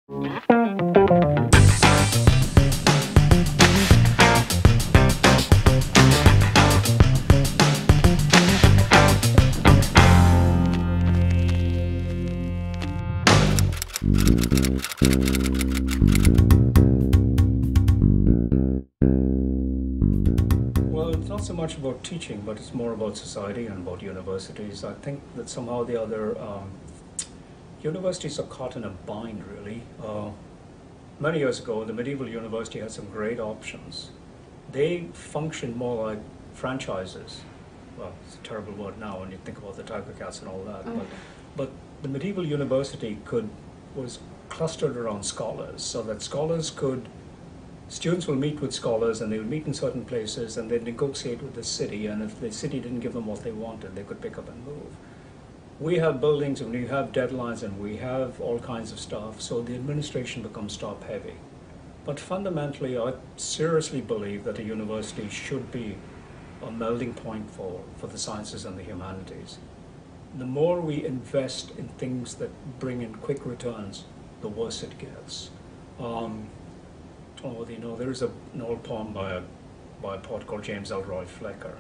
Well, it's not so much about teaching, but it's more about society and about universities. I think that somehow the other universities are caught in a bind, really. Many years ago, the medieval university had some great options. They functioned more like franchises. Well, it's a terrible word now when you think about the Tiger Cats and all that. But the medieval university was clustered around scholars, so that students will meet with scholars and they would meet in certain places and they'd negotiate with the city, and if the city didn't give them what they wanted, they could pick up and move. We have buildings and we have deadlines and we have all kinds of stuff, so the administration becomes top heavy. But fundamentally, I seriously believe that a university should be a melding point for the sciences and the humanities. The more we invest in things that bring in quick returns, the worse it gets. There is an old poem by a poet called James Elroy Flecker.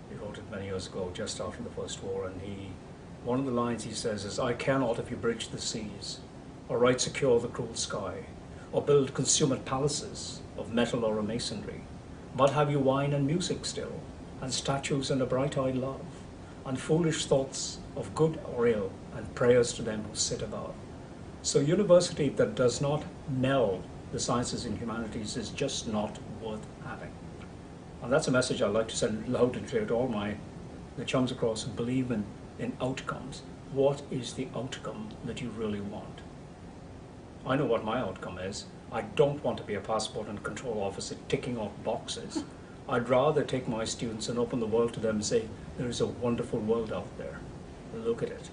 He wrote it many years ago, just after the First War, and one of the lines he says is, "I cannot, if you bridge the seas, or right secure the cruel sky, or build consummate palaces of metal or of masonry, but have you wine and music still, and statues and a bright-eyed love, and foolish thoughts of good or ill, and prayers to them who sit above." So university that does not meld the sciences and humanities is just not worth having. And that's a message I'd like to send loud and clear to all the chums across who believe in outcomes. What is the outcome that you really want? I know what my outcome is. I don't want to be a passport and control officer ticking off boxes. I'd rather take my students and open the world to them and say, there is a wonderful world out there. Look at it.